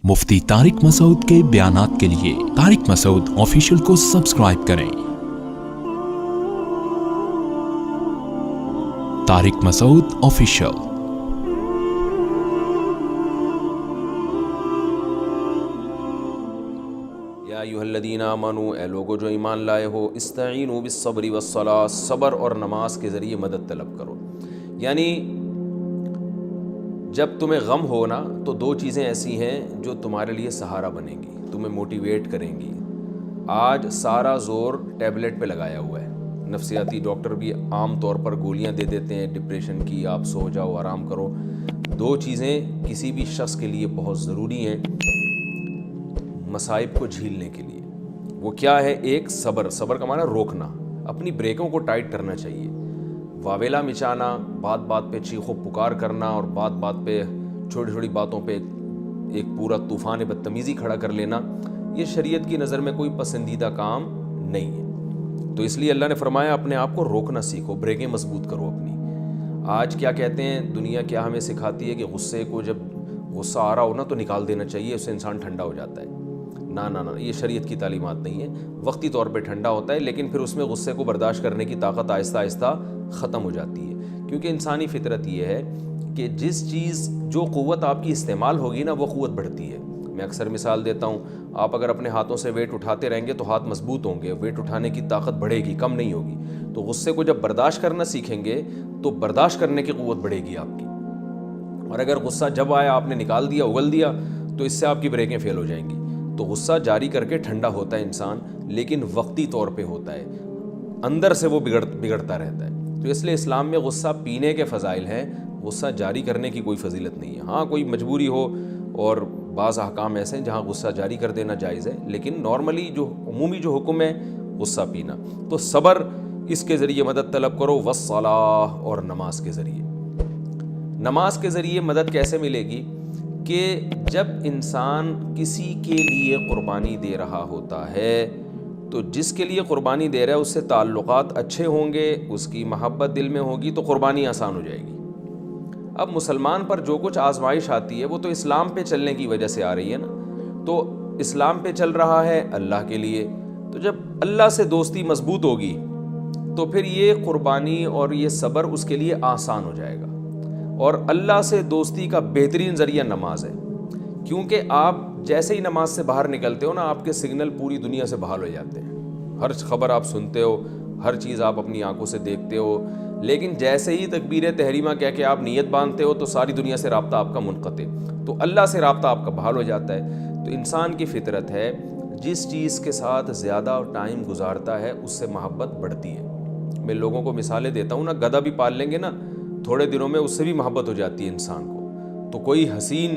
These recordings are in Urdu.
مفتی طارق مسعود کے بیانات کے لیے طارق مسعود آفیشیل کو سبسکرائب کریں۔ طارق مسعود آفیشیل۔ یا ایھا الذین آمنوا، اے لوگو جو ایمان لائے ہو، استعینوا بالصبر والصلاۃ، صبر اور نماز کے ذریعے مدد طلب کرو۔ یعنی جب تمہیں غم ہو نا تو دو چیزیں ایسی ہیں جو تمہارے لیے سہارا بنیں گی، تمہیں موٹیویٹ کریں گی۔ آج سارا زور ٹیبلٹ پہ لگایا ہوا ہے، نفسیاتی ڈاکٹر بھی عام طور پر گولیاں دے دیتے ہیں ڈپریشن کی، آپ سو جاؤ، آرام کرو۔ دو چیزیں کسی بھی شخص کے لیے بہت ضروری ہیں مصائب کو جھیلنے کے لیے۔ وہ کیا ہے؟ ایک صبر، صبر کا معنی روکنا، اپنی بریکوں کو ٹائٹ کرنا چاہیے۔ واویلا مچانا، بات بات پہ چیخ و پکار کرنا اور بات بات پہ چھوٹی چھوٹی باتوں پہ ایک پورا طوفان بدتمیزی کھڑا کر لینا، یہ شریعت کی نظر میں کوئی پسندیدہ کام نہیں ہے۔ تو اس لیے اللہ نے فرمایا اپنے آپ کو روکنا سیکھو، بریکیں مضبوط کرو اپنی۔ آج کیا کہتے ہیں دنیا، کیا ہمیں سکھاتی ہے کہ غصے کو جب غصہ آ رہا ہو نا تو نکال دینا چاہیے، اس سے انسان ٹھنڈا ہو جاتا ہے۔ نہ، یہ شریعت کی تعلیمات نہیں ہے۔ وقتی طور پہ ٹھنڈا ہوتا ہے، لیکن پھر اس میں غصے کو برداشت کرنے کی طاقت آہستہ آہستہ ختم ہو جاتی ہے، کیونکہ انسانی فطرت یہ ہے کہ جس چیز جو قوت آپ کی استعمال ہوگی نا وہ قوت بڑھتی ہے۔ میں اکثر مثال دیتا ہوں، آپ اگر اپنے ہاتھوں سے ویٹ اٹھاتے رہیں گے تو ہاتھ مضبوط ہوں گے، ویٹ اٹھانے کی طاقت بڑھے گی، کم نہیں ہوگی۔ تو غصے کو جب برداشت کرنا سیکھیں گے تو برداشت کرنے کی قوت بڑھے گی آپ کی، اور اگر غصہ جب آیا آپ نے نکال دیا، اگل دیا، تو اس سے آپ کی بریکیں فیل ہو جائیں گی۔ تو غصہ جاری کر کے ٹھنڈا ہوتا ہے انسان، لیکن وقتی طور پہ ہوتا ہے، اندر سے وہ بگڑتا رہتا ہے۔ تو اس لیے اسلام میں غصہ پینے کے فضائل ہیں، غصہ جاری کرنے کی کوئی فضیلت نہیں ہے۔ ہاں کوئی مجبوری ہو اور بعض احکام ایسے ہیں جہاں غصہ جاری کر دینا جائز ہے، لیکن نارملی جو عمومی جو حکم ہے غصہ پینا۔ تو صبر، اس کے ذریعے مدد طلب کرو، والصلاۃ، اور نماز کے ذریعے۔ نماز کے ذریعے مدد کیسے ملے گی؟ کہ جب انسان کسی کے لیے قربانی دے رہا ہوتا ہے تو جس کے لیے قربانی دے رہا ہے اس سے تعلقات اچھے ہوں گے، اس کی محبت دل میں ہوگی تو قربانی آسان ہو جائے گی۔ اب مسلمان پر جو کچھ آزمائش آتی ہے وہ تو اسلام پہ چلنے کی وجہ سے آ رہی ہے نا، تو اسلام پہ چل رہا ہے اللہ کے لیے، تو جب اللہ سے دوستی مضبوط ہوگی تو پھر یہ قربانی اور یہ صبر اس کے لیے آسان ہو جائے گا۔ اور اللہ سے دوستی کا بہترین ذریعہ نماز ہے، کیونکہ آپ جیسے ہی نماز سے باہر نکلتے ہو نا آپ کے سگنل پوری دنیا سے بحال ہو جاتے ہیں، ہر خبر آپ سنتے ہو، ہر چیز آپ اپنی آنکھوں سے دیکھتے ہو، لیکن جیسے ہی تکبیر تحریمہ کہہ کے آپ نیت باندھتے ہو تو ساری دنیا سے رابطہ آپ کا منقطع، تو اللہ سے رابطہ آپ کا بحال ہو جاتا ہے۔ تو انسان کی فطرت ہے جس چیز کے ساتھ زیادہ ٹائم گزارتا ہے اس سے محبت بڑھتی ہے۔ میں لوگوں کو مثالیں دیتا ہوں نا، گدھا بھی پال لیں گے نا تھوڑے دنوں میں اس سے بھی محبت ہو جاتی ہے انسان کو۔ تو کوئی حسین،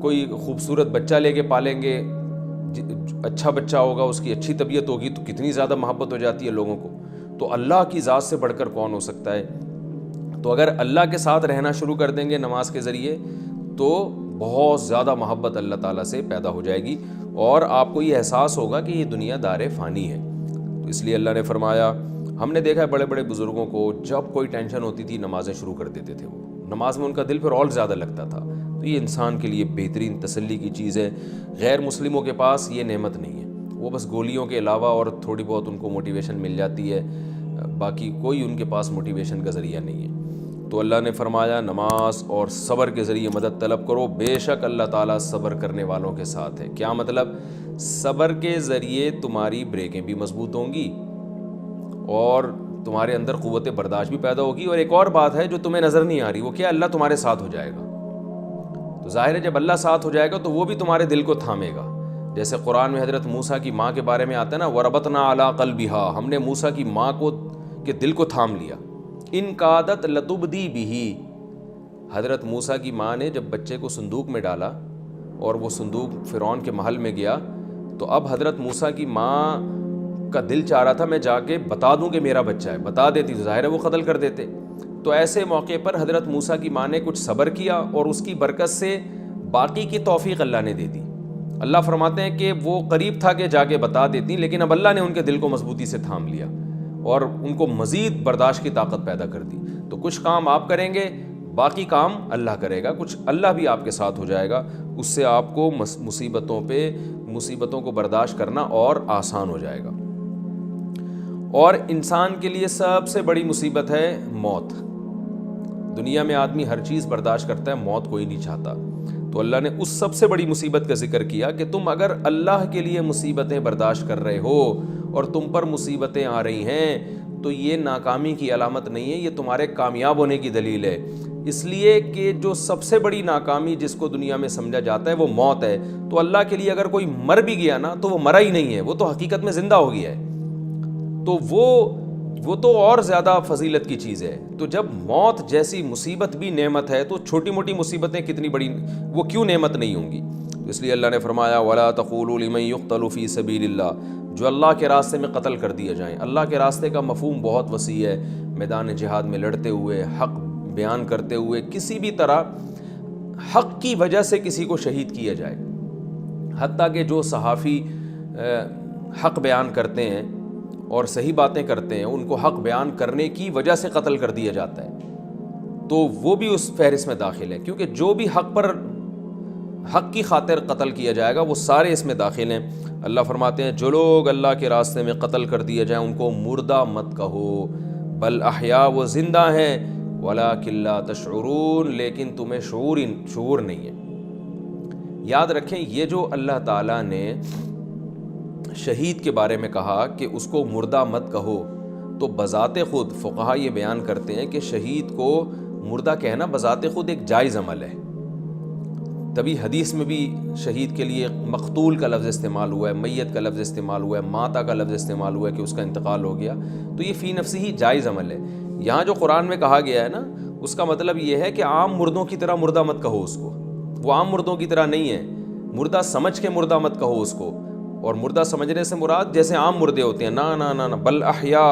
کوئی خوبصورت بچہ لے کے پالیں گے، اچھا بچہ ہوگا، اس کی اچھی طبیعت ہوگی تو کتنی زیادہ محبت ہو جاتی ہے لوگوں کو۔ تو اللہ کی ذات سے بڑھ کر کون ہو سکتا ہے؟ تو اگر اللہ کے ساتھ رہنا شروع کر دیں گے نماز کے ذریعے تو بہت زیادہ محبت اللہ تعالیٰ سے پیدا ہو جائے گی، اور آپ کو یہ احساس ہوگا کہ یہ دنیا دار فانی ہے۔ تو اس لیے اللہ نے فرمایا، ہم نے دیکھا ہے بڑے بڑے بزرگوں کو جب کوئی ٹینشن ہوتی تھی نمازیں شروع کر دیتے تھے، وہ نماز میں ان کا دل پھر اور زیادہ لگتا تھا۔ تو یہ انسان کے لیے بہترین تسلی کی چیز ہے۔ غیر مسلموں کے پاس یہ نعمت نہیں ہے، وہ بس گولیوں کے علاوہ اور تھوڑی بہت ان کو موٹیویشن مل جاتی ہے، باقی کوئی ان کے پاس موٹیویشن کا ذریعہ نہیں ہے۔ تو اللہ نے فرمایا نماز اور صبر کے ذریعے مدد طلب کرو، بے شک اللہ تعالیٰ صبر کرنے والوں کے ساتھ ہے۔ کیا مطلب؟ صبر کے ذریعے تمہاری بریکیں بھی مضبوط ہوں گی اور تمہارے اندر قوت برداشت بھی پیدا ہوگی، اور ایک اور بات ہے جو تمہیں نظر نہیں آ رہی، وہ کیا؟ اللہ تمہارے ساتھ ہو جائے گا۔ تو ظاہر ہے جب اللہ ساتھ ہو جائے گا تو وہ بھی تمہارے دل کو تھامے گا۔ جیسے قرآن میں حضرت موسیٰ کی ماں کے بارے میں آتا ہے نا، وَرَبَطْنَا عَلَىٰ قَلْبِهَا، ہم نے موسیٰ کی ماں کے دل کو تھام لیا۔ إِن كَادَتْ لَتُبْدِي بِهِ، حضرت موسیٰ کی ماں نے جب بچے کو صندوق میں ڈالا اور وہ صندوق فرعون کے محل میں گیا، تو اب حضرت موسیٰ کی ماں کا دل چاہ رہا تھا میں جا کے بتا دوں کہ میرا بچہ ہے، بتا دیتی تو ظاہر ہے وہ قتل کر دیتے۔ تو ایسے موقع پر حضرت موسیٰ کی ماں نے کچھ صبر کیا اور اس کی برکت سے باقی کی توفیق اللہ نے دے دی۔ اللہ فرماتے ہیں کہ وہ قریب تھا کہ جا کے بتا دیتی، لیکن اب اللہ نے ان کے دل کو مضبوطی سے تھام لیا اور ان کو مزید برداشت کی طاقت پیدا کر دی۔ تو کچھ کام آپ کریں گے، باقی کام اللہ کرے گا، کچھ اللہ بھی آپ کے ساتھ ہو جائے گا۔ اس سے آپ کو مصیبتوں کو برداشت کرنا اور آسان ہو جائے گا۔ اور انسان کے لیے سب سے بڑی مصیبت ہے موت۔ دنیا میں آدمی ہر چیز برداشت کرتا ہے، موت کوئی نہیں چاہتا۔ تو اللہ نے اس سب سے بڑی مصیبت کا ذکر کیا کہ تم اگر اللہ کے لیے مصیبتیں برداشت کر رہے ہو اور تم پر مصیبتیں آ رہی ہیں تو یہ ناکامی کی علامت نہیں ہے، یہ تمہارے کامیاب ہونے کی دلیل ہے۔ اس لیے کہ جو سب سے بڑی ناکامی جس کو دنیا میں سمجھا جاتا ہے وہ موت ہے، تو اللہ کے لیے اگر کوئی مر بھی گیا نا تو وہ مرا ہی نہیں ہے، وہ تو حقیقت میں زندہ ہو گیا ہے، تو وہ تو اور زیادہ فضیلت کی چیز ہے۔ تو جب موت جیسی مصیبت بھی نعمت ہے تو چھوٹی موٹی مصیبتیں کتنی بڑی وہ کیوں نعمت نہیں ہوں گی؟ اس لیے اللہ نے فرمایا وَلَا تَقُولُوا لِمَن يُقْتَلُ فِي سَبِيلِ اللَّهِ، جو اللہ کے راستے میں قتل کر دیے جائیں۔ اللہ کے راستے کا مفہوم بہت وسیع ہے، میدان جہاد میں لڑتے ہوئے، حق بیان کرتے ہوئے، کسی بھی طرح حق کی وجہ سے کسی کو شہید کیا جائے۔ حتیٰ کہ جو صحافی حق بیان کرتے ہیں اور صحیح باتیں کرتے ہیں، ان کو حق بیان کرنے کی وجہ سے قتل کر دیا جاتا ہے، تو وہ بھی اس فہرست میں داخل ہے، کیونکہ جو بھی حق کی خاطر قتل کیا جائے گا وہ سارے اس میں داخل ہیں۔ اللہ فرماتے ہیں جو لوگ اللہ کے راستے میں قتل کر دیے جائیں ان کو مردہ مت کہو، بل احیا، وہ زندہ ہیں، وَلَٰكِن لَا تَشْعُرُونَ، لیکن تمہیں شعور نہیں ہے۔ یاد رکھیں یہ جو اللہ تعالیٰ نے شہید کے بارے میں کہا کہ اس کو مردہ مت کہو، تو بذات خود فقہا یہ بیان کرتے ہیں کہ شہید کو مردہ کہنا بذات خود ایک جائز عمل ہے۔ تبھی حدیث میں بھی شہید کے لیے مقتول کا لفظ استعمال ہوا ہے، میت کا لفظ استعمال ہوا ہے، ماتا کا لفظ استعمال ہوا ہے کہ اس کا انتقال ہو گیا، تو یہ فی نفسی ہی جائز عمل ہے۔ یہاں جو قرآن میں کہا گیا ہے نا، اس کا مطلب یہ ہے کہ عام مردوں کی طرح مردہ مت کہو اس کو، وہ عام مردوں کی طرح نہیں ہے، مردہ سمجھ کے مردہ مت کہو اس کو۔ اور مردہ سمجھنے سے مراد جیسے عام مردے ہوتے ہیں، نا بل احیا،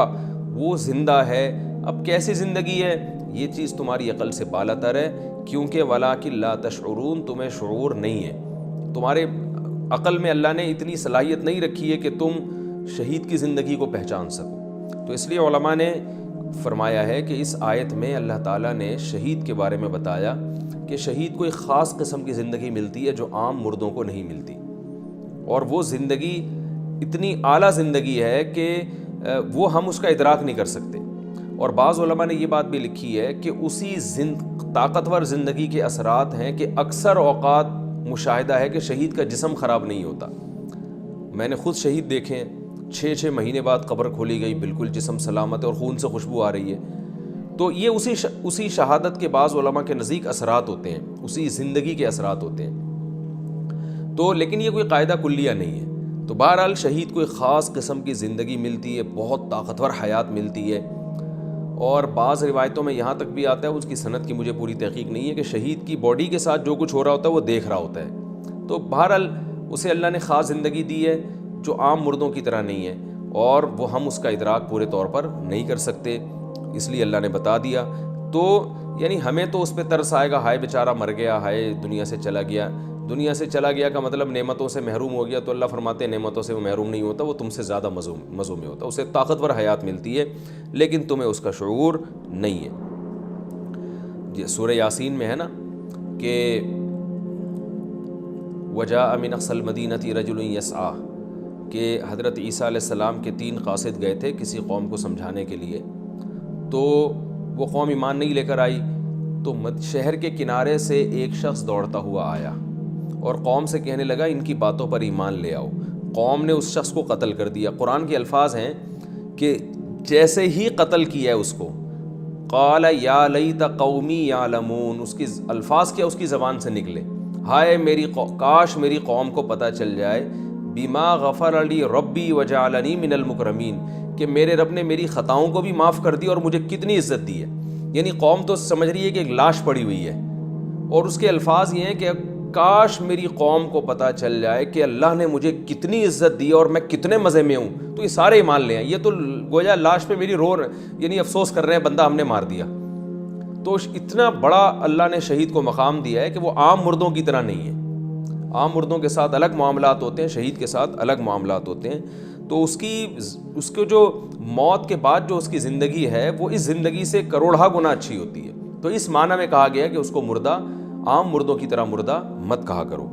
وہ زندہ ہے۔ اب کیسی زندگی ہے یہ چیز تمہاری عقل سے بالاتر ہے، کیونکہ وَلَٰكِن لَا تَشْعُرُونَ، تمہیں شعور نہیں ہے، تمہارے عقل میں اللہ نے اتنی صلاحیت نہیں رکھی ہے کہ تم شہید کی زندگی کو پہچان سکو۔ تو اس لیے علماء نے فرمایا ہے کہ اس آیت میں اللہ تعالیٰ نے شہید کے بارے میں بتایا کہ شہید کو ایک خاص قسم کی زندگی ملتی ہے جو عام مردوں کو نہیں ملتی، اور وہ زندگی اتنی اعلیٰ زندگی ہے کہ وہ ہم اس کا ادراک نہیں کر سکتے۔ اور بعض علماء نے یہ بات بھی لکھی ہے کہ اسی طاقتور زندگی کے اثرات ہیں کہ اکثر اوقات مشاہدہ ہے کہ شہید کا جسم خراب نہیں ہوتا۔ میں نے خود شہید دیکھے، 6 مہینے بعد قبر کھولی گئی، بالکل جسم سلامت ہے اور خون سے خوشبو آ رہی ہے۔ تو یہ اسی شہادت کے بعض علماء کے نزدیک اثرات ہوتے ہیں، اسی زندگی کے اثرات ہوتے ہیں۔ تو لیکن یہ کوئی قاعدہ کلیہ نہیں ہے۔ تو بہرحال شہید کو ایک خاص قسم کی زندگی ملتی ہے، بہت طاقتور حیات ملتی ہے، اور بعض روایتوں میں یہاں تک بھی آتا ہے، اس کی سند کی مجھے پوری تحقیق نہیں ہے، کہ شہید کی باڈی کے ساتھ جو کچھ ہو رہا ہوتا ہے وہ دیکھ رہا ہوتا ہے۔ تو بہرحال اسے اللہ نے خاص زندگی دی ہے جو عام مردوں کی طرح نہیں ہے، اور وہ ہم اس کا ادراک پورے طور پر نہیں کر سکتے، اس لیے اللہ نے بتا دیا۔ تو یعنی ہمیں تو اس پہ ترس آئے گا، ہائے بیچارہ مر گیا، ہائے دنیا سے چلا گیا۔ دنیا سے چلا گیا کا مطلب نعمتوں سے محروم ہو گیا، تو اللہ فرماتے ہیں نعمتوں سے وہ محروم نہیں ہوتا، وہ تم سے زیادہ مزوں میں ہوتا، اسے طاقتور حیات ملتی ہے، لیکن تمہیں اس کا شعور نہیں ہے۔ سورہ یاسین میں ہے نا کہ وَجَاءَ مِنْ أَقْصَى الْمَدِينَةِ رَجُلٌ يَسْعَىٰ، کہ حضرت عیسیٰ علیہ السلام کے 3 قاصد گئے تھے کسی قوم کو سمجھانے کے لیے، تو وہ قوم ایمان نہیں لے کر آئی، تو شہر کے کنارے سے ایک شخص دوڑتا ہوا آیا اور قوم سے کہنے لگا ان کی باتوں پر ایمان لے آؤ۔ قوم نے اس شخص کو قتل کر دیا۔ قرآن کے الفاظ ہیں کہ جیسے ہی قتل کیا ہے اس کو، قال یا لیت قومی یعلمون، اس کی الفاظ کیا اس کی زبان سے نکلے، ہائے کاش میری قوم کو پتہ چل جائے، بما غفر لی ربی وجعلنی من المکرمین، کہ میرے رب نے میری خطاؤں کو بھی معاف کر دی اور مجھے کتنی عزت دی ہے۔ یعنی قوم تو سمجھ رہی ہے کہ ایک لاش پڑی ہوئی ہے، اور اس کے الفاظ یہ ہیں کہ کاش میری قوم کو پتہ چل جائے کہ اللہ نے مجھے کتنی عزت دی اور میں کتنے مزے میں ہوں، تو یہ سارے ایمان لے آئیں۔ یہ تو گویا لاش پہ میری یعنی افسوس کر رہے ہیں بندہ ہم نے مار دیا۔ تو اتنا بڑا اللہ نے شہید کو مقام دیا ہے کہ وہ عام مردوں کی طرح نہیں ہے۔ عام مردوں کے ساتھ الگ معاملات ہوتے ہیں، شہید کے ساتھ الگ معاملات ہوتے ہیں۔ تو اس کو جو موت کے بعد جو اس کی زندگی ہے وہ اس زندگی سے کروڑہ گنا اچھی ہوتی ہے۔ تو اس معنی میں کہا گیا کہ اس کو مردہ، عام مردوں کی طرح مردہ مت کہا کرو۔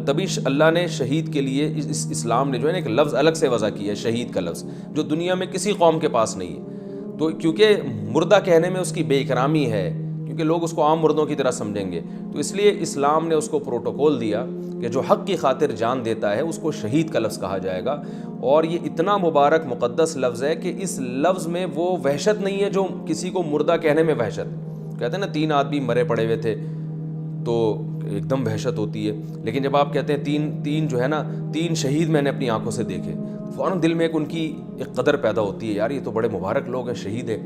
تبھی اللہ نے شہید کے لیے اسلام نے جو ہے نا ایک لفظ الگ سے وضع کیا ہے، شہید کا لفظ، جو دنیا میں کسی قوم کے پاس نہیں ہے. تو کیونکہ مردہ کہنے میں اس کی بے اکرامی ہے، کیونکہ لوگ اس کو عام مردوں کی طرح سمجھیں گے، تو اس لیے اسلام نے اس کو پروٹوکول دیا کہ جو حق کی خاطر جان دیتا ہے اس کو شہید کا لفظ کہا جائے گا. اور یہ اتنا مبارک مقدس لفظ ہے کہ اس لفظ میں وہ وحشت نہیں ہے جو کسی کو مردہ کہنے میں وحشت. کہتے ہیں نا 3 آدمی مرے پڑے ہوئے تھے تو ایک دم وحشت ہوتی ہے، لیکن جب آپ کہتے ہیں تین جو ہے نا 3 شہید میں نے اپنی آنکھوں سے دیکھے، فوراً دل میں ان کی ایک قدر پیدا ہوتی ہے، یار یہ تو بڑے مبارک لوگ ہیں، شہید ہیں.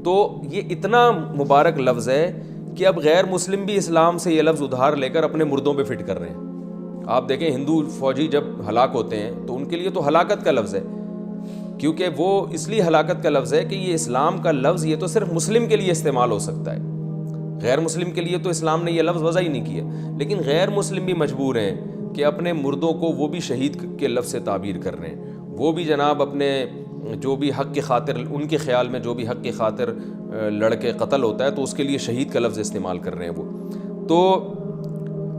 تو یہ اتنا مبارک لفظ ہے کہ اب غیر مسلم بھی اسلام سے یہ لفظ ادھار لے کر اپنے مردوں پہ فٹ کر رہے ہیں. آپ دیکھیں ہندو فوجی جب ہلاک ہوتے ہیں تو ان کے لیے تو ہلاکت کا لفظ ہے، کیونکہ وہ اس لیے ہلاکت کا لفظ ہے کہ یہ اسلام کا لفظ یہ تو صرف مسلم کے لیے استعمال ہو سکتا ہے، غیر مسلم کے لیے تو اسلام نے یہ لفظ وضع ہی نہیں کیا. لیکن غیر مسلم بھی مجبور ہیں کہ اپنے مردوں کو وہ بھی شہید کے لفظ سے تعبیر کر رہے ہیں، وہ بھی جناب اپنے جو بھی حق کی خاطر، ان کے خیال میں جو بھی حق کی خاطر لڑکے قتل ہوتا ہے تو اس کے لیے شہید کا لفظ استعمال کر رہے ہیں وہ. تو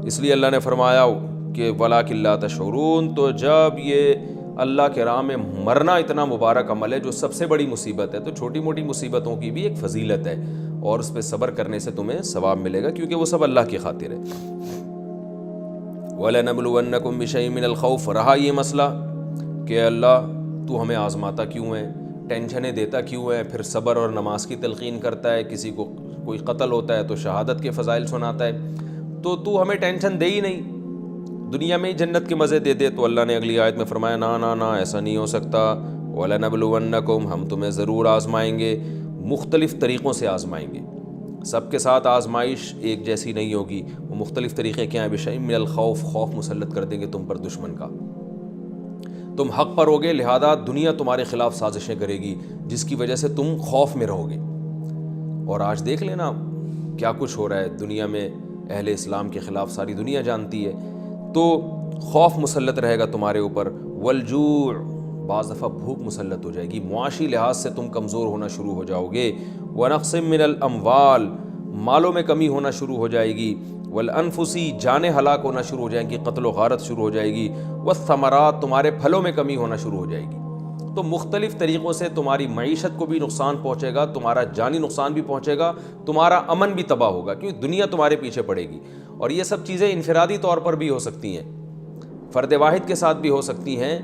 اس لیے اللہ نے فرمایا کہ وَلَٰكِن لَا تَشْعُرُونَ، تو جب یہ اللہ کے راہ میں مرنا اتنا مبارک عمل ہے جو سب سے بڑی مصیبت ہے، تو چھوٹی موٹی مصیبتوں کی بھی ایک فضیلت ہے اور اس پہ صبر کرنے سے تمہیں ثواب ملے گا، کیونکہ وہ سب اللہ کی خاطر ہے. وَلَنَبْلُوَنَّكُمْ بِشَيْءٍ مِّنَ الْخَوْفِ، رہا یہ مسئلہ کہ اللہ تو ہمیں آزماتا کیوں ہے، ٹینشنیں دیتا کیوں ہے، پھر صبر اور نماز کی تلقین کرتا ہے، کسی کو کوئی قتل ہوتا ہے تو شہادت کے فضائل سناتا ہے، تو ہمیں ٹینشن دے ہی نہیں، دنیا میں ہی جنت کے مزے دے دے. تو اللہ نے اگلی آیت میں فرمایا نا ایسا نہیں ہو سکتا. وَلَنَبْلُوَنَّكُمْ، ہم تمہیں ضرور آزمائیں گے، مختلف طریقوں سے آزمائیں گے. سب کے ساتھ آزمائش ایک جیسی نہیں ہوگی، وہ مختلف طریقے کیا ہیں؟ بِشَيْءٍ مِّنَ الْخَوْفِ، خوف مسلط کر دیں گے تم پر دشمن کا، تم حق پر ہوگے، لہذا دنیا تمہارے خلاف سازشیں کرے گی جس کی وجہ سے تم خوف میں رہو گے. اور آج دیکھ لینا کیا کچھ ہو رہا ہے دنیا میں، اہل اسلام کے خلاف ساری دنیا جانتی ہے. تو خوف مسلط رہے گا تمہارے اوپر. والجوع، بعض دفعہ بھوک مسلط ہو جائے گی، معاشی لحاظ سے تم کمزور ہونا شروع ہو جاؤ گے. ونقص من الاموال، مالوں میں کمی ہونا شروع ہو جائے گی. والانفسی، جانیں ہلاک ہونا شروع ہو جائیں گی، قتل و غارت شروع ہو جائے گی. والثمرات، تمہارے پھلوں میں کمی ہونا شروع ہو جائے گی. تو مختلف طریقوں سے تمہاری معیشت کو بھی نقصان پہنچے گا، تمہارا جانی نقصان بھی پہنچے گا، تمہارا امن بھی تباہ ہوگا، کیونکہ دنیا تمہارے پیچھے پڑے گی. اور یہ سب چیزیں انفرادی طور پر بھی ہو سکتی ہیں، فرد واحد کے ساتھ بھی ہو سکتی ہیں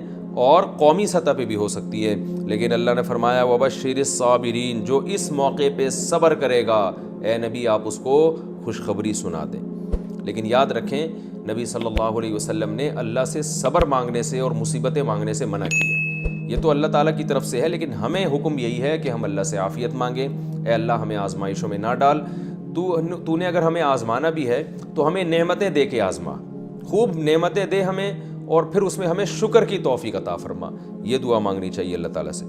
اور قومی سطح پہ بھی ہو سکتی ہے. لیکن اللہ نے فرمایا وَبَشِّرِ الصَّابِرِينَ، جو اس موقع پہ صبر کرے گا اے نبی آپ اس کو خوشخبری سنا دیں. لیکن یاد رکھیں نبی صلی اللہ علیہ وسلم نے اللہ سے صبر مانگنے سے اور مصیبتیں مانگنے سے منع کی ہے. یہ تو اللہ تعالیٰ کی طرف سے ہے، لیکن ہمیں حکم یہی ہے کہ ہم اللہ سے عافیت مانگیں. اے اللہ ہمیں آزمائشوں میں نہ ڈال، تو نے اگر ہمیں آزمانا بھی ہے تو ہمیں نعمتیں دے کے آزما، خوب نعمتیں دے ہمیں، اور پھر اس میں ہمیں شکر کی توفیق عطا فرما. یہ دعا مانگنی چاہیے اللہ تعالیٰ سے.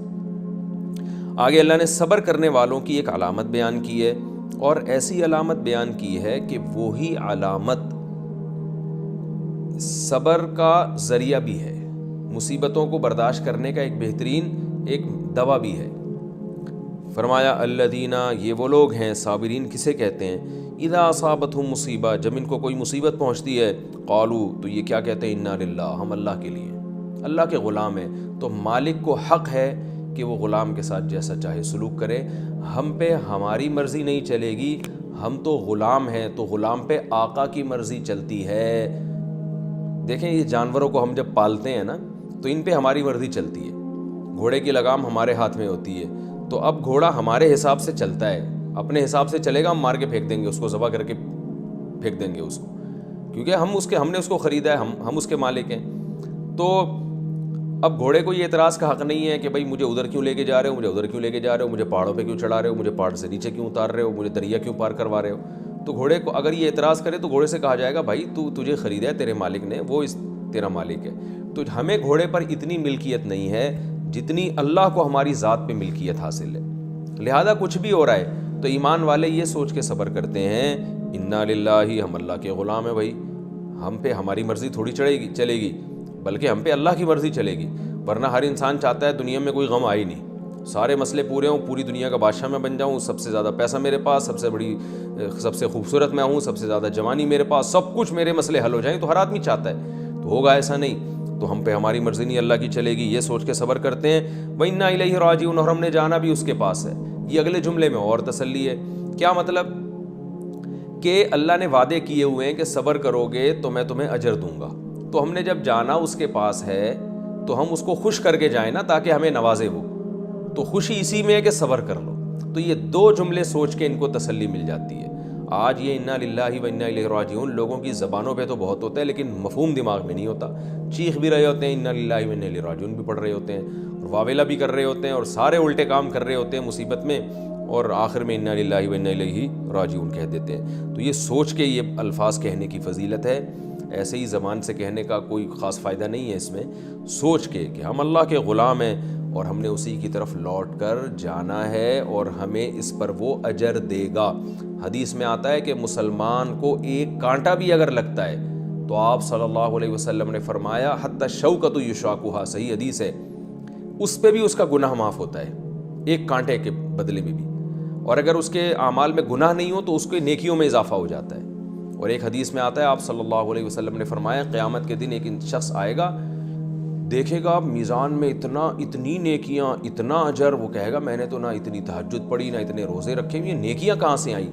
آگے اللہ نے صبر کرنے والوں کی ایک علامت بیان کی ہے، اور ایسی علامت بیان کی ہے کہ وہی علامت صبر کا ذریعہ بھی ہے، مصیبتوں کو برداشت کرنے کا ایک بہترین ایک دوا بھی ہے. فرمایا الذین، یہ وہ لوگ ہیں، صابرین کسے کہتے ہیں؟ اذا اصابتہم مصیبہ، جب ان کو کوئی مصیبت پہنچتی ہے، قالوا، تو یہ کیا کہتے ہیں؟ انا للہ، ہم اللہ کے لیے، اللہ کے غلام ہیں. تو مالک کو حق ہے کہ وہ غلام کے ساتھ جیسا چاہے سلوک کرے. ہم پہ ہماری مرضی نہیں چلے گی، ہم تو غلام ہیں، تو غلام پہ آقا کی مرضی چلتی ہے. دیکھیں یہ جانوروں کو ہم جب پالتے ہیں نا تو ان پہ ہماری مرضی چلتی ہے. گھوڑے کی لگام ہمارے ہاتھ میں ہوتی ہے، تو اب گھوڑا ہمارے حساب سے چلتا ہے، اپنے حساب سے چلے گا، ہم مار کے پھینک دیں گے اس کو، ذبح کر کے پھینک دیں گے اس کو، کیونکہ ہم نے اس کو خریدا ہے، ہم اس کے مالک ہیں. تو اب گھوڑے کو یہ اعتراض کا حق نہیں ہے کہ بھائی مجھے ادھر کیوں لے کے جا رہے ہو، مجھے ادھر کیوں لے کے جا رہے ہو، مجھے پہاڑوں پہ کیوں چڑھا رہے ہو، مجھے پہاڑ سے نیچے کیوں اتار رہے ہو، مجھے دریا کیوں پار کروا رہے ہو. تو گھوڑے کو اگر یہ اعتراض کرے تو گھوڑے سے کہا جائے گا بھائی تجھے خریدا ہے تیرے مالک نے، وہ تیرا مالک ہے. تو ہمیں گھوڑے پر اتنی ملکیت نہیں ہے جتنی اللہ کو ہماری ذات پہ ملکیت حاصل ہے. لہذا کچھ بھی ہو رہا ہے تو ایمان والے یہ سوچ کے صبر کرتے ہیں انا للہ، ہم اللہ کے غلام ہیں. بھائی ہم پہ ہماری مرضی تھوڑی چلے گی، بلکہ ہم پہ اللہ کی مرضی چلے گی. ورنہ ہر انسان چاہتا ہے دنیا میں کوئی غم آئی نہیں، سارے مسئلے پورے ہوں, پوری دنیا کا بادشاہ میں بن جاؤں, سب سے زیادہ پیسہ میرے پاس, سب سے خوبصورت میں ہوں, سب سے زیادہ جوانی میرے پاس, سب کچھ میرے مسئلے حل ہو جائیں, تو ہر آدمی چاہتا ہے. تو ہوگا ایسا نہیں, تو ہم پہ ہماری مرضی نہیں, اللہ کی چلے گی, یہ سوچ کے صبر کرتے ہیں. وَإِنَّا إِلَيْهِ رَاجِعُونَ, اور ہم نے جانا بھی اس کے پاس ہے. یہ اگلے جملے میں اور تسلی ہے. کیا مطلب؟ کہ اللہ نے وعدے کیے ہوئے ہیں کہ صبر کرو گے تو میں تمہیں اجر دوں گا. تو ہم نے جب جانا اس کے پاس ہے تو ہم اس کو خوش کر کے جائیں نا, تاکہ ہمیں نوازے وہ. تو خوشی اسی میں ہے کہ صبر کر لو. تو یہ دو جملے سوچ کے ان کو تسلی مل جاتی ہے. آج یہ انا للہ و انا الیہ راجعون لوگوں کی زبانوں پہ تو بہت ہوتا ہے, لیکن مفہوم دماغ میں نہیں ہوتا. چیخ بھی رہے ہوتے ہیں, انا للہ و انا الیہ راجعون بھی پڑھ رہے ہوتے ہیں, اور واویلا بھی کر رہے ہوتے ہیں, اور سارے الٹے کام کر رہے ہوتے ہیں مصیبت میں, اور آخر میں انا للہ و انا الیہ راجعون کہہ دیتے ہیں. تو یہ سوچ کے یہ الفاظ کہنے کی فضیلت ہے. ایسے ہی زبان سے کہنے کا کوئی خاص فائدہ نہیں ہے اس میں. سوچ کے کہ ہم اللہ کے غلام ہیں اور ہم نے اسی کی طرف لوٹ کر جانا ہے, اور ہمیں اس پر وہ اجر دے گا. حدیث میں آتا ہے کہ مسلمان کو ایک کانٹا بھی اگر لگتا ہے تو آپ صلی اللہ علیہ وسلم نے فرمایا حتی الشوکۃ یشاکھا, صحیح حدیث ہے, اس پہ بھی اس کا گناہ معاف ہوتا ہے, ایک کانٹے کے بدلے میں بھی. اور اگر اس کے اعمال میں گناہ نہیں ہو تو اس کے نیکیوں میں اضافہ ہو جاتا ہے. اور ایک حدیث میں آتا ہے, آپ صلی اللہ علیہ وسلم نے فرمایا قیامت کے دن ایک شخص آئے گا, دیکھے گا میزان میں اتنی نیکیاں, اتنا اجر, وہ کہے گا میں نے تو نہ اتنی تہجد پڑھی, نہ اتنے روزے رکھے, یہ نیکیاں کہاں سے آئیں؟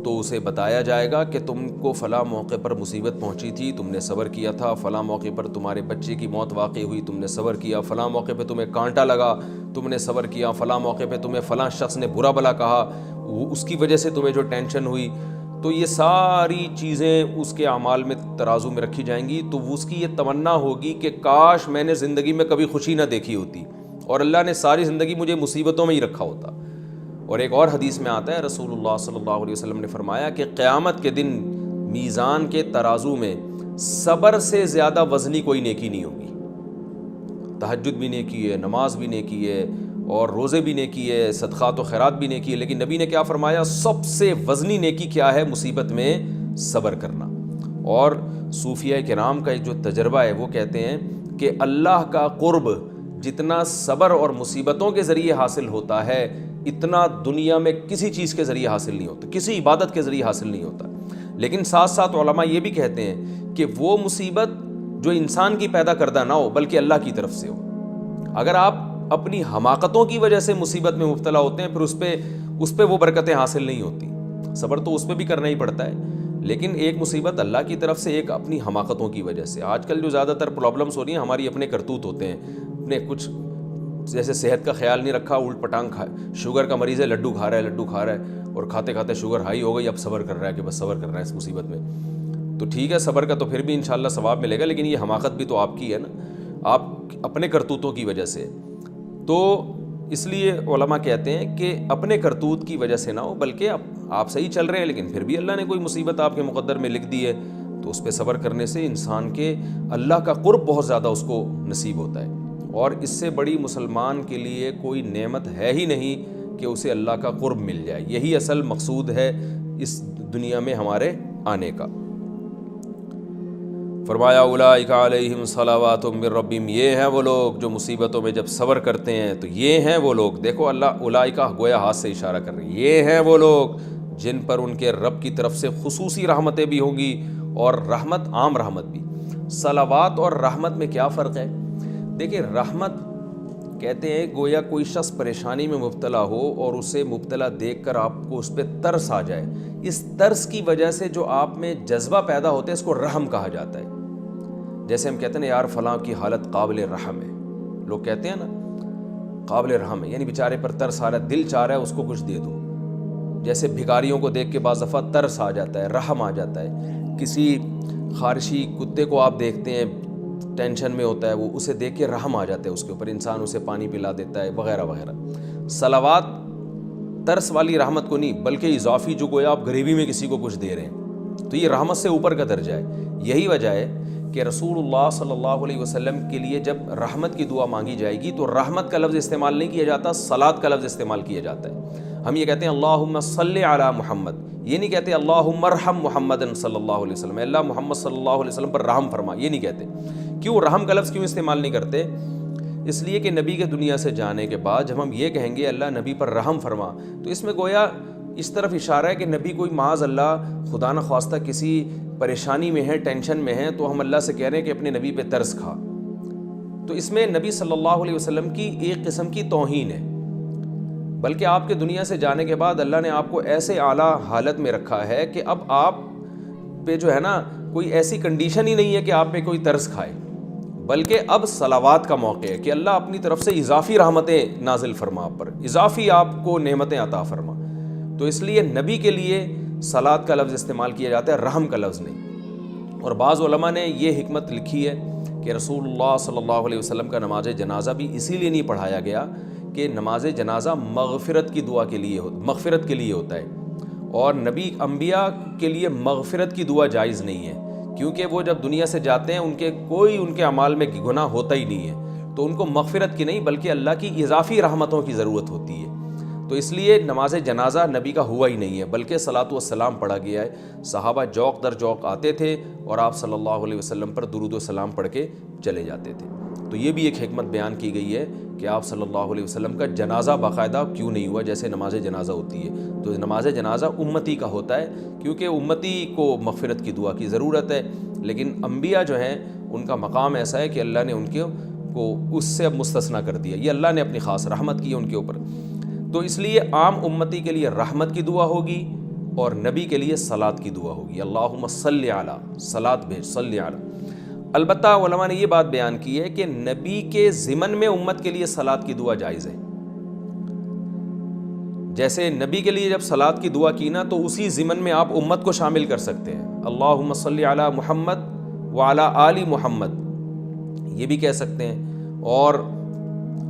تو اسے بتایا جائے گا کہ تم کو فلاں موقع پر مصیبت پہنچی تھی, تم نے صبر کیا تھا, فلاں موقع پر تمہارے بچے کی موت واقع ہوئی, تم نے صبر کیا, فلاں موقع پہ تمہیں کانٹا لگا, تم نے صبر کیا, فلاں موقع پہ تمہیں فلاں شخص نے برا بھلا کہا, اس کی وجہ سے تمہیں جو ٹینشن ہوئی. تو یہ ساری چیزیں اس کے اعمال میں ترازو میں رکھی جائیں گی. تو اس کی یہ تمنا ہوگی کہ کاش میں نے زندگی میں کبھی خوشی نہ دیکھی ہوتی, اور اللہ نے ساری زندگی مجھے مصیبتوں میں ہی رکھا ہوتا. اور ایک اور حدیث میں آتا ہے, رسول اللہ صلی اللہ علیہ وسلم نے فرمایا کہ قیامت کے دن میزان کے ترازو میں صبر سے زیادہ وزنی کوئی نیکی نہیں ہوگی. تہجد بھی نیکی ہے, نماز بھی نیکی ہے, اور روزے بھی نیکی ہے, صدقات و خیرات بھی نیکی ہے, لیکن نبی نے کیا فرمایا, سب سے وزنی نیکی کیا ہے؟ مصیبت میں صبر کرنا. اور صوفیہ کرام کا ایک جو تجربہ ہے وہ کہتے ہیں کہ اللہ کا قرب جتنا صبر اور مصیبتوں کے ذریعے حاصل ہوتا ہے, اتنا دنیا میں کسی چیز کے ذریعے حاصل نہیں ہوتا, کسی عبادت کے ذریعے حاصل نہیں ہوتا. لیکن ساتھ ساتھ علماء یہ بھی کہتے ہیں کہ وہ مصیبت جو انسان کی پیدا کردہ نہ ہو بلکہ اللہ کی طرف سے ہو. اگر آپ اپنی حماقتوں کی وجہ سے مصیبت میں مبتلا ہوتے ہیں, پھر اس پہ وہ برکتیں حاصل نہیں ہوتی. صبر تو اس پہ بھی کرنا ہی پڑتا ہے, لیکن ایک مصیبت اللہ کی طرف سے, ایک اپنی حماقتوں کی وجہ سے. آج کل جو زیادہ تر پرابلمس ہو رہی ہیں ہماری اپنے کرتوت ہوتے ہیں, اپنے کچھ جیسے صحت کا خیال نہیں رکھا, الٹ پٹانگ شوگر کا مریض ہے, لڈو کھا رہا ہے, اور کھاتے کھاتے شوگر ہائی ہو گئی, اب صبر کر رہا ہے کہ بس صبر کر رہا ہے اس مصیبت میں. تو ٹھیک ہے, صبر کا تو پھر بھی انشاءاللہ ثواب ملے گا, لیکن یہ حماقت بھی تو آپ کی ہے نا, آپ اپنے کرتوتوں کی وجہ سے. تو اس لیے علماء کہتے ہیں کہ اپنے کرتوت کی وجہ سے نہ ہو, بلکہ آپ صحیح چل رہے ہیں لیکن پھر بھی اللہ نے کوئی مصیبت آپ کے مقدر میں لکھ دی ہے, تو اس پہ صبر کرنے سے انسان کے اللہ کا قرب بہت زیادہ اس کو نصیب ہوتا ہے. اور اس سے بڑی مسلمان کے لیے کوئی نعمت ہے ہی نہیں کہ اسے اللہ کا قرب مل جائے. یہی اصل مقصود ہے اس دنیا میں ہمارے آنے کا. فرمایا اولئک علیہم صلوات من ربہم, یہ ہیں وہ لوگ جو مصیبتوں میں جب صبر کرتے ہیں, تو یہ ہیں وہ لوگ. دیکھو اللہ اولئک گویا ہاتھ سے اشارہ کر رہے ہیں, یہ ہیں وہ لوگ جن پر ان کے رب کی طرف سے خصوصی رحمتیں بھی ہوں گی, اور رحمت عام رحمت بھی. صلوات اور رحمت میں کیا فرق ہے؟ دیکھیں, رحمت کہتے ہیں گویا کوئی شخص پریشانی میں مبتلا ہو اور اسے مبتلا دیکھ کر آپ کو اس پہ ترس آ جائے, اس ترس کی وجہ سے جو آپ میں جذبہ پیدا ہوتا ہے اس کو رحم کہا جاتا ہے. جیسے ہم کہتے ہیں یار فلاں کی حالت قابل رحم ہے, لوگ کہتے ہیں نا قابل رحم ہے, یعنی بیچارے پر ترس آ رہا ہے, دل چاہ رہا ہے اس کو کچھ دے دو. جیسے بھکاریوں کو دیکھ کے بعض دفعہ ترس آ جاتا ہے, رحم آ جاتا ہے. کسی خارشی کتے کو آپ دیکھتے ہیں ٹینشن میں ہوتا ہے, وہ اسے دیکھ کے رحم آ جاتا ہے اس کے اوپر, انسان اسے پانی پلا دیتا ہے وغیرہ وغیرہ. صلوات ترس والی رحمت کو نہیں بلکہ اضافی, جو گویا آپ غریبی میں کسی کو کچھ دے رہے ہیں, تو یہ رحمت سے اوپر کا درجہ ہے. یہی وجہ ہے کہ رسول اللہ صلی اللہ علیہ وسلم کے لیے جب رحمت کی دعا مانگی جائے گی تو رحمت کا لفظ استعمال نہیں کیا جاتا, صلات کا لفظ استعمال کیا جاتا ہے. ہم یہ کہتے ہیں اللہم صلی علی محمد, یہ نہیں کہتے اللہم ارحم محمد صلی اللہ علیہ وسلم, اللہ محمد صلی اللہ علیہ وسلم پر رحم فرما, یہ نہیں کہتے. کیوں رحم کا لفظ کیوں استعمال نہیں کرتے؟ اس لیے کہ نبی کے دنیا سے جانے کے بعد جب ہم یہ کہیں گے اللہ نبی پر رحم فرما، تو اس میں گویا اس طرف اشارہ ہے کہ نبی کوئی معاذ اللہ خدا نہ خواستہ کسی پریشانی میں ہے، ٹینشن میں ہے، تو ہم اللہ سے کہہ رہے ہیں کہ اپنے نبی پہ ترس کھا، تو اس میں نبی صلی اللہ علیہ وسلم کی ایک قسم کی توہین ہے۔ بلکہ آپ کے دنیا سے جانے کے بعد اللہ نے آپ کو ایسے اعلیٰ حالت میں رکھا ہے کہ اب آپ پہ جو ہے نا کوئی ایسی کنڈیشن ہی نہیں ہے کہ آپ پہ کوئی ترس کھائے، بلکہ اب صلوات کا موقع ہے کہ اللہ اپنی طرف سے اضافی رحمتیں نازل فرما آپ پر، اضافی آپ کو نعمتیں عطا فرما۔ تو اس لیے نبی کے لیے صلات کا لفظ استعمال کیا جاتا ہے، رحم کا لفظ نہیں۔ اور بعض علماء نے یہ حکمت لکھی ہے کہ رسول اللہ صلی اللہ علیہ وسلم کا نماز جنازہ بھی اسی لیے نہیں پڑھایا گیا کہ نماز جنازہ مغفرت کی دعا کے لیے مغفرت کے لیے ہوتا ہے، اور نبی انبیاء کے لیے مغفرت کی دعا جائز نہیں ہے، کیونکہ وہ جب دنیا سے جاتے ہیں ان کے اعمال میں گناہ ہوتا ہی نہیں ہے، تو ان کو مغفرت کی نہیں بلکہ اللہ کی اضافی رحمتوں کی ضرورت ہوتی ہے۔ تو اس لیے نماز جنازہ نبی کا ہوا ہی نہیں ہے، بلکہ صلاۃ والسلام پڑھا گیا ہے۔ صحابہ جوق در جوق آتے تھے اور آپ صلی اللہ علیہ وسلم پر درود و سلام پڑھ کے چلے جاتے تھے۔ تو یہ بھی ایک حکمت بیان کی گئی ہے کہ آپ صلی اللہ علیہ وسلم کا جنازہ باقاعدہ کیوں نہیں ہوا جیسے نماز جنازہ ہوتی ہے۔ تو نماز جنازہ امتی کا ہوتا ہے کیونکہ امتی کو مغفرت کی دعا کی ضرورت ہے، لیکن انبیاء جو ہیں ان کا مقام ایسا ہے کہ اللہ نے ان کو اس سے اب مستثنیٰ کر دیا، یہ اللہ نے اپنی خاص رحمت کی ہے ان کے اوپر۔ تو اس لیے عام امتی کے لیے رحمت کی دعا ہوگی اور نبی کے لیے صلات کی دعا ہوگی، اللہم صلی علی، صلات بھیج، صلی علی۔ البتہ علماء نے یہ بات بیان کی ہے کہ نبی کے ضمن میں امت کے لیے صلات کی دعا جائز ہے۔ جیسے نبی کے لیے جب صلات کی دعا کی نا تو اسی ضمن میں آپ امت کو شامل کر سکتے ہیں، اللہم صلی علی محمد وعلی آل محمد، یہ بھی کہہ سکتے ہیں، اور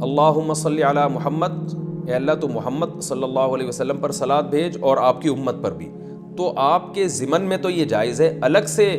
اللہم صلی علی محمد، اے اللہ تو محمد صلی اللہ علیہ وسلم پر صلات بھیج اور آپ کی امت پر بھی۔ تو آپ کے ضمن میں تو یہ جائز ہے، الگ سے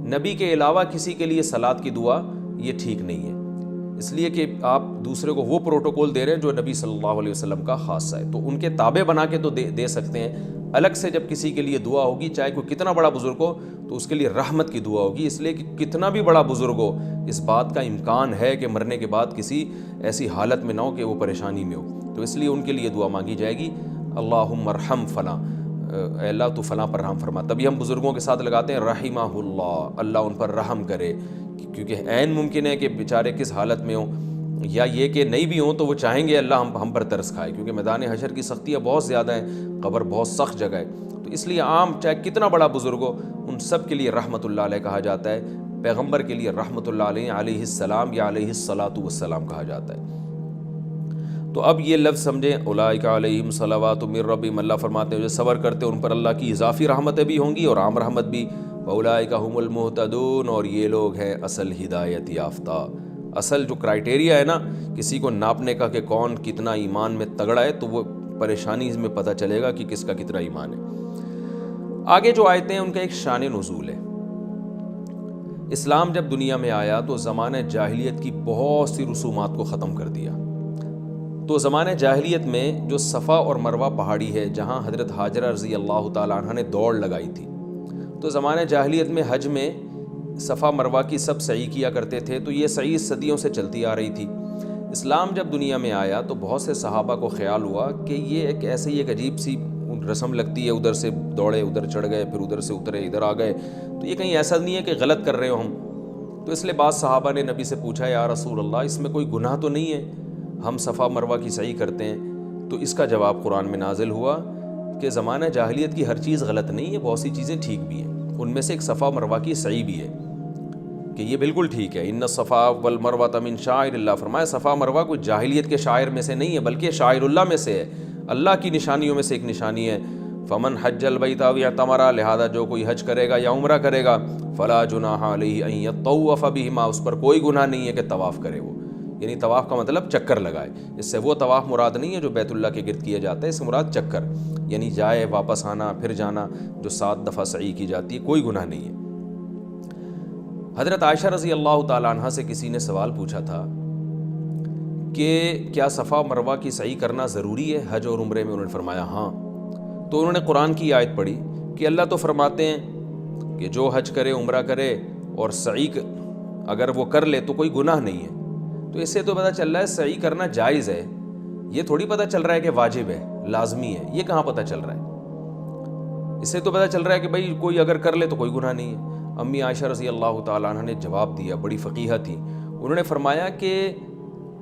نبی کے علاوہ کسی کے لیے صلات کی دعا یہ ٹھیک نہیں ہے، اس لیے کہ آپ دوسرے کو وہ پروٹوکول دے رہے ہیں جو نبی صلی اللہ علیہ وسلم کا خاصہ ہے، تو ان کے تابع بنا کے تو دے سکتے ہیں۔ الگ سے جب کسی کے لیے دعا ہوگی، چاہے کوئی کتنا بڑا بزرگ ہو، تو اس کے لیے رحمت کی دعا ہوگی، اس لیے کہ کتنا بھی بڑا بزرگ ہو اس بات کا امکان ہے کہ مرنے کے بعد کسی ایسی حالت میں نہ ہو کہ وہ پریشانی میں ہو، تو اس لیے ان کے لیے دعا مانگی جائے گی، اللہم ارحم فلاں، اے اللہ تو فلاں پر رحم فرما۔ تبھی ہم بزرگوں کے ساتھ لگاتے ہیں رحمہ اللہ، اللہ ان پر رحم کرے، کیونکہ عین ممکن ہے کہ بیچارے کس حالت میں ہوں، یا یہ کہ نہیں بھی ہوں تو وہ چاہیں گے اللہ ہم پر ترس کھائے، کیونکہ میدان حشر کی سختیاں بہت زیادہ ہیں، قبر بہت سخت جگہ ہے، تو اس لیے عام چاہے کتنا بڑا بزرگ ہو ان سب کے لیے رحمت اللہ علیہ کہا جاتا ہے، پیغمبر کے لیے رحمت اللہ علیہ علیہ السلام یا علیہ الصلاۃ والسلام کہا جاتا ہے۔ تو اب یہ لفظ سمجھیں، اولئک علیہم صلوات من ربہم، اللہ فرماتے ہیں جو صبر کرتے ہیں ان پر اللہ کی اضافی رحمتیں بھی ہوں گی اور عام رحمت بھی، واولئک ھم المہتدون، اور یہ لوگ ہیں اصل ہدایت یافتہ۔ اصل جو کرائٹیریا ہے نا کسی کو ناپنے کا کہ کون کتنا ایمان میں تگڑا ہے، تو وہ پریشانی میں پتہ چلے گا کہ کس کا کتنا ایمان ہے۔ آگے جو آیتیں ہیں ان کا ایک شان نزول ہے۔ اسلام جب دنیا میں آیا تو زمانہ جاہلیت کی بہت سی رسومات کو ختم کر دیا۔ تو زمانہ جاہلیت میں جو صفا اور مروہ پہاڑی ہے جہاں حضرت حاجرہ رضی اللہ تعالیٰ عنہ نے دوڑ لگائی تھی، تو زمانہ جاہلیت میں حج میں صفا مروہ کی سب سعی کیا کرتے تھے، تو یہ سعی صدیوں سے چلتی آ رہی تھی۔ اسلام جب دنیا میں آیا تو بہت سے صحابہ کو خیال ہوا کہ یہ ایک عجیب سی رسم لگتی ہے، ادھر سے دوڑے ادھر چڑھ گئے، پھر ادھر سے اترے ادھر آ گئے، تو یہ کہیں ایسا نہیں ہے کہ غلط کر رہے ہو ہم؟ تو اس لیے بعض صحابہ نے نبی سے پوچھا، یا رسول اللہ اس میں کوئی گناہ تو نہیں ہے، ہم صفا مروہ کی سعی کرتے ہیں؟ تو اس کا جواب قرآن میں نازل ہوا کہ زمانہ جاہلیت کی ہر چیز غلط نہیں ہے، بہت سی چیزیں ٹھیک بھی ہیں، ان میں سے ایک صفا مروہ کی سعی بھی ہے کہ یہ بالکل ٹھیک ہے۔ ان الصفا والمروۃ من شعائر اللہ، فرمایا صفا مروہ کوئی جاہلیت کے شاعر میں سے نہیں ہے بلکہ شاعر اللہ میں سے ہے، اللہ کی نشانیوں میں سے ایک نشانی ہے۔ فمن حج البیت او اعتمر، لہذا جو کوئی حج کرے گا یا عمرہ کرے گا، فلا جناح علیہ ان یطوف بہما، اس پر کوئی گناہ نہیں ہے کہ طواف کرے وہ، یعنی طواف کا مطلب چکر لگائے، اس سے وہ طواف مراد نہیں ہے جو بیت اللہ کے گرد کیا جاتا ہے، اس سے مراد چکر، یعنی جائے واپس آنا پھر جانا، جو 7 دفعہ سعی کی جاتی ہے، کوئی گناہ نہیں ہے۔ حضرت عائشہ رضی اللہ تعالیٰ عنہ سے کسی نے سوال پوچھا تھا کہ کیا صفا مروہ کی سعی کرنا ضروری ہے حج اور عمرے میں؟ انہوں نے فرمایا ہاں۔ تو انہوں نے قرآن کی آیت پڑھی کہ اللہ تو فرماتے ہیں کہ جو حج کرے عمرہ کرے اور سعی اگر وہ کر لے تو کوئی گناہ نہیں ہے، تو اس سے تو پتہ چل رہا ہے سعی کرنا جائز ہے، یہ تھوڑی پتہ چل رہا ہے کہ واجب ہے، لازمی ہے، یہ کہاں پتہ چل رہا ہے؟ اس سے تو پتہ چل رہا ہے کہ بھائی کوئی اگر کر لے تو کوئی گناہ نہیں ہے۔ امی عائشہ رضی اللہ تعالیٰ عنہ نے جواب دیا، بڑی فقیہہ تھی، انہوں نے فرمایا کہ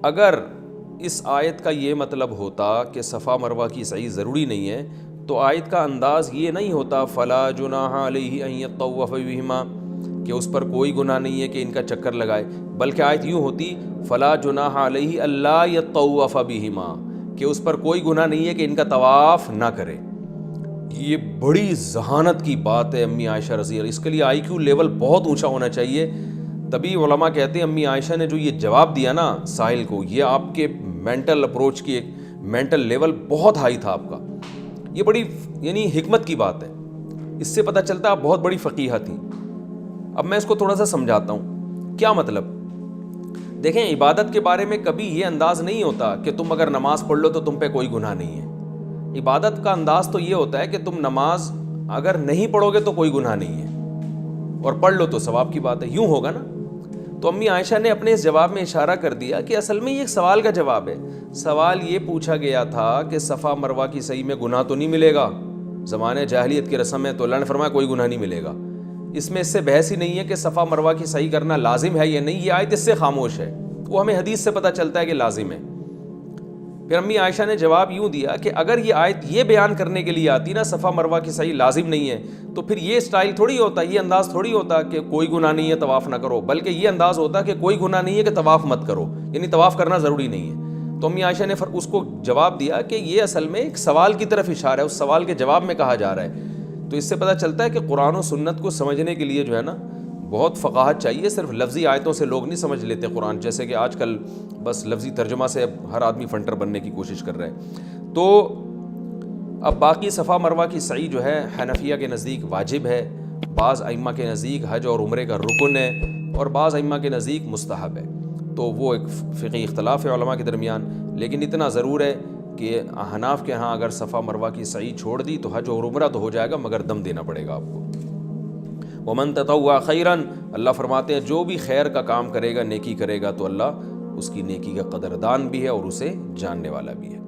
اگر اس آیت کا یہ مطلب ہوتا کہ صفا مروہ کی سعی ضروری نہیں ہے تو آیت کا انداز یہ نہیں ہوتا فلا جناح علیہ ان یطوف بہما، کہ اس پر کوئی گناہ نہیں ہے کہ ان کا چکر لگائے، بلکہ آیت یوں ہوتی فلا جناح علیہ الا یطوف بہما، کہ اس پر کوئی گناہ نہیں ہے کہ ان کا طواف نہ کرے۔ یہ بڑی ذہانت کی بات ہے امی عائشہ رضی اللہ، اس کے لیے آئی کیو لیول بہت اونچا ہونا چاہیے۔ تبھی علماء کہتے ہیں امی عائشہ نے جو یہ جواب دیا نا ساحل کو، یہ آپ کے مینٹل اپروچ کی ایک مینٹل لیول بہت ہائی تھا آپ کا، یہ بڑی یعنی حکمت کی بات ہے، اس سے پتہ چلتا آپ بہت بڑی فقیہہ تھیں۔ اب میں اس کو تھوڑا سا سمجھاتا ہوں، کیا مطلب؟ دیکھیں عبادت کے بارے میں کبھی یہ انداز نہیں ہوتا کہ تم اگر نماز پڑھ لو تو تم پہ کوئی گناہ نہیں ہے۔ عبادت کا انداز تو یہ ہوتا ہے کہ تم نماز اگر نہیں پڑھو گے تو کوئی گناہ نہیں ہے، اور پڑھ لو تو ثواب کی بات ہے، یوں ہوگا نا۔ تو امی عائشہ نے اپنے اس جواب میں اشارہ کر دیا کہ اصل میں یہ ایک سوال کا جواب ہے۔ سوال یہ پوچھا گیا تھا کہ صفا مروہ کی سعی میں گناہ تو نہیں ملے گا، زمانے جاہلیت کی رسم ہے، تو اللہ نے فرمایا کوئی گناہ نہیں ملے گا۔ اس میں اس سے بحث ہی نہیں ہے کہ صفا مروہ کی سعی کرنا لازم ہے یا نہیں، یہ آیت اس سے خاموش ہے، وہ ہمیں حدیث سے پتہ چلتا ہے کہ لازم ہے۔ پھر امی عائشہ نے جواب یوں دیا کہ اگر یہ آیت یہ بیان کرنے کے لیے آتی نا صفا مروہ کی سعی لازم نہیں ہے، تو پھر یہ سٹائل تھوڑی ہوتا، یہ انداز تھوڑی ہوتا کہ کوئی گناہ نہیں ہے طواف نہ کرو، بلکہ یہ انداز ہوتا کہ کوئی گناہ نہیں ہے کہ طواف مت کرو، یعنی طواف کرنا ضروری نہیں ہے۔ تو امی عائشہ نے اس کو جواب دیا کہ یہ اصل میں ایک سوال کی طرف اشارہ ہے، اس سوال کے جواب میں کہا جا رہا ہے۔ تو اس سے پتہ چلتا ہے کہ قرآن و سنت کو سمجھنے کے لیے جو ہے نا بہت فقاہت چاہیے، صرف لفظی آیتوں سے لوگ نہیں سمجھ لیتے قرآن، جیسے کہ آج کل بس لفظی ترجمہ سے ہر آدمی فنٹر بننے کی کوشش کر رہا ہے۔ تو اب باقی صفا مروہ کی سعی جو ہے حنفیہ کے نزدیک واجب ہے، بعض ائمہ کے نزدیک حج اور عمرے کا رکن ہے، اور بعض ائمہ کے نزدیک مستحب ہے۔ تو وہ ایک فقہی اختلاف ہے علماء کے درمیان، لیکن اتنا ضرور ہے کہ احناف کے ہاں اگر صفا مروہ کی سعی چھوڑ دی تو حج اور عمرہ تو ہو جائے گا، مگر دم دینا پڑے گا آپ کو۔ ومن تطوع خیرا، اللہ فرماتے ہیں جو بھی خیر کا کام کرے گا، نیکی کرے گا، تو اللہ اس کی نیکی کا قدردان بھی ہے اور اسے جاننے والا بھی ہے۔